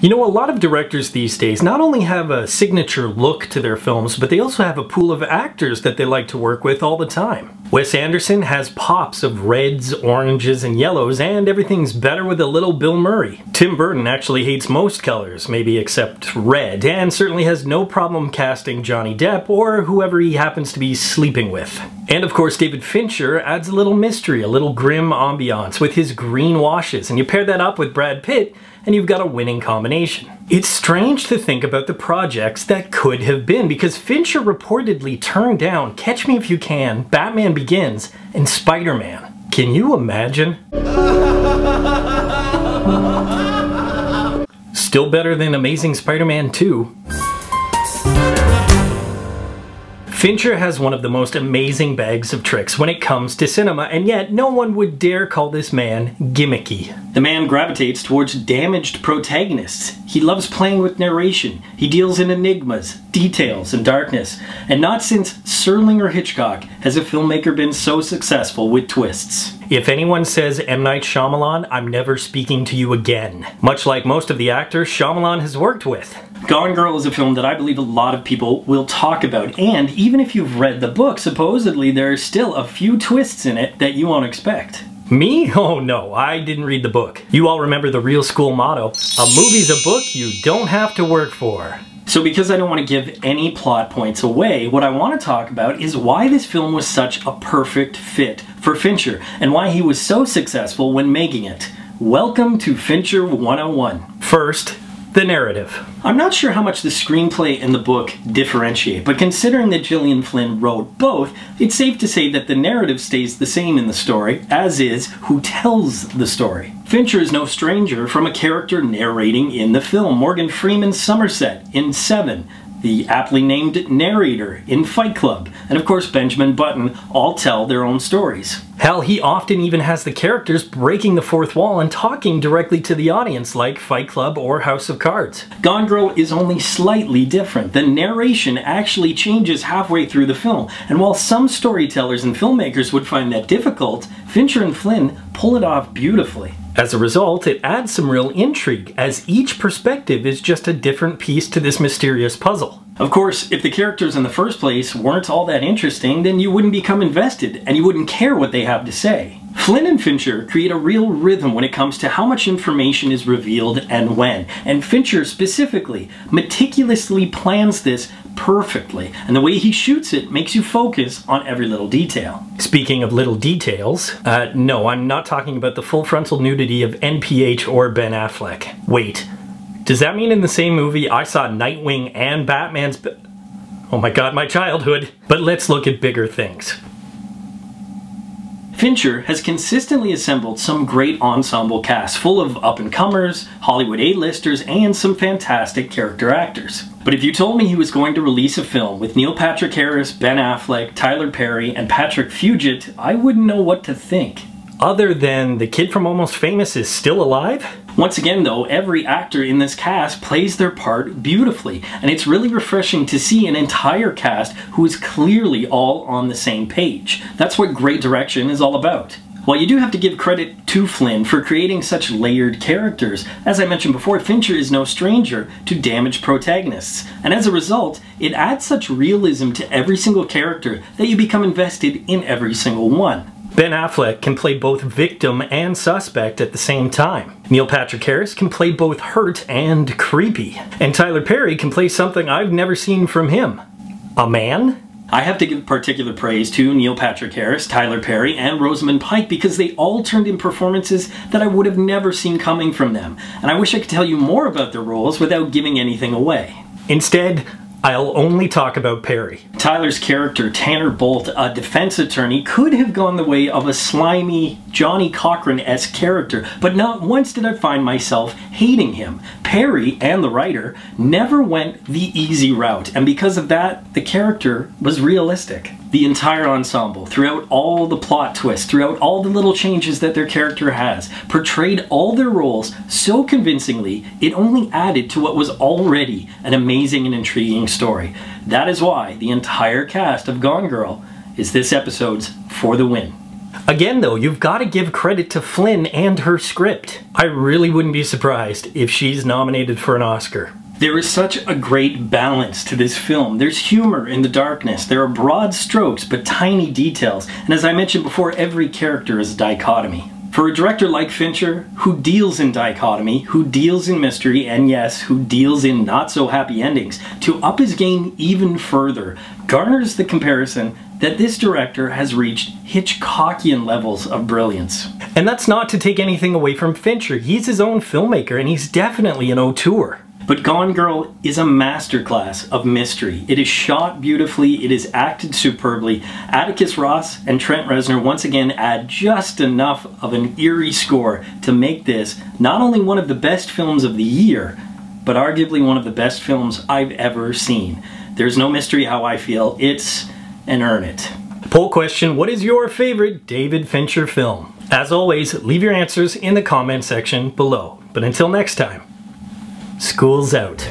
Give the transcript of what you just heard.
You know, a lot of directors these days not only have a signature look to their films, but they also have a pool of actors that they like to work with all the time. Wes Anderson has pops of reds, oranges, and yellows, and everything's better with a little Bill Murray. Tim Burton actually hates most colors, maybe except red, and certainly has no problem casting Johnny Depp or whoever he happens to be sleeping with. And of course, David Fincher adds a little mystery, a little grim ambiance with his green washes, and you pair that up with Brad Pitt, and you've got a winning combination. It's strange to think about the projects that could have been, because Fincher reportedly turned down Catch Me If You Can, Batman Begins, and Spider-Man. Can you imagine? Still better than Amazing Spider-Man 2. Fincher has one of the most amazing bags of tricks when it comes to cinema, and yet no one would dare call this man gimmicky. The man gravitates towards damaged protagonists. He loves playing with narration. He deals in enigmas, details, and darkness. And not since Serling or Hitchcock has a filmmaker been so successful with twists. If anyone says M. Night Shyamalan, I'm never speaking to you again. Much like most of the actors Shyamalan has worked with. Gone Girl is a film that I believe a lot of people will talk about, and even if you've read the book, supposedly there are still a few twists in it that you won't expect. Me? Oh no, I didn't read the book. You all remember the real school motto, a movie's a book you don't have to work for. So because I don't want to give any plot points away, what I want to talk about is why this film was such a perfect fit for Fincher, and why he was so successful when making it. Welcome to Fincher 101. First, the narrative. I'm not sure how much the screenplay and the book differentiate, but considering that Gillian Flynn wrote both, it's safe to say that the narrative stays the same in the story, as is who tells the story. Fincher is no stranger from a character narrating in the film. Morgan Freeman's Somerset in Seven, the aptly named narrator in Fight Club, and of course Benjamin Button all tell their own stories. Hell, he often even has the characters breaking the fourth wall and talking directly to the audience like Fight Club or House of Cards. Gone Girl is only slightly different. The narration actually changes halfway through the film, and while some storytellers and filmmakers would find that difficult, Fincher and Flynn pull it off beautifully. As a result, it adds some real intrigue, as each perspective is just a different piece to this mysterious puzzle. Of course, if the characters in the first place weren't all that interesting, then you wouldn't become invested, and you wouldn't care what they have to say. Flynn and Fincher create a real rhythm when it comes to how much information is revealed and when, and Fincher specifically meticulously plans this perfectly, and the way he shoots it makes you focus on every little detail. Speaking of little details, no, I'm not talking about the full frontal nudity of NPH or Ben Affleck. Wait, does that mean in the same movie I saw Nightwing and Batman's oh my god, my childhood. But let's look at bigger things. Fincher has consistently assembled some great ensemble casts full of up-and-comers, Hollywood A-listers, and some fantastic character actors. But if you told me he was going to release a film with Neil Patrick Harris, Ben Affleck, Tyler Perry, and Patrick Fugit, I wouldn't know what to think. Other than the kid from Almost Famous is still alive? Once again though, every actor in this cast plays their part beautifully, and it's really refreshing to see an entire cast who is clearly all on the same page. That's what great direction is all about. While you do have to give credit to Flynn for creating such layered characters, as I mentioned before, Fincher is no stranger to damaged protagonists, and as a result, it adds such realism to every single character that you become invested in every single one. Ben Affleck can play both victim and suspect at the same time. Neil Patrick Harris can play both hurt and creepy. And Tyler Perry can play something I've never seen from him. A man? I have to give particular praise to Neil Patrick Harris, Tyler Perry, and Rosamund Pike because they all turned in performances that I would have never seen coming from them. And I wish I could tell you more about their roles without giving anything away. Instead, I'll only talk about Perry. Tyler's character, Tanner Bolt, a defense attorney, could have gone the way of a slimy, Johnny Cochran-esque character, but not once did I find myself hating him. Perry, and the writer, never went the easy route, and because of that, the character was realistic. The entire ensemble, throughout all the plot twists, throughout all the little changes that their character has, portrayed all their roles so convincingly, it only added to what was already an amazing and intriguing story. That is why the entire cast of Gone Girl is this episode's For the Win. Again though, you've got to give credit to Flynn and her script. I really wouldn't be surprised if she's nominated for an Oscar. There is such a great balance to this film. There's humor in the darkness, there are broad strokes but tiny details, and as I mentioned before, every character is a dichotomy. For a director like Fincher, who deals in dichotomy, who deals in mystery, and yes, who deals in not-so-happy endings, to up his game even further garners the comparison that this director has reached Hitchcockian levels of brilliance. And that's not to take anything away from Fincher. He's his own filmmaker, and he's definitely an auteur. But Gone Girl is a masterclass of mystery. It is shot beautifully, it is acted superbly. Atticus Ross and Trent Reznor once again add just enough of an eerie score to make this not only one of the best films of the year, but arguably one of the best films I've ever seen. There's no mystery how I feel, it's an earn it. Poll question, what is your favorite David Fincher film? As always, leave your answers in the comment section below. But until next time, school's out.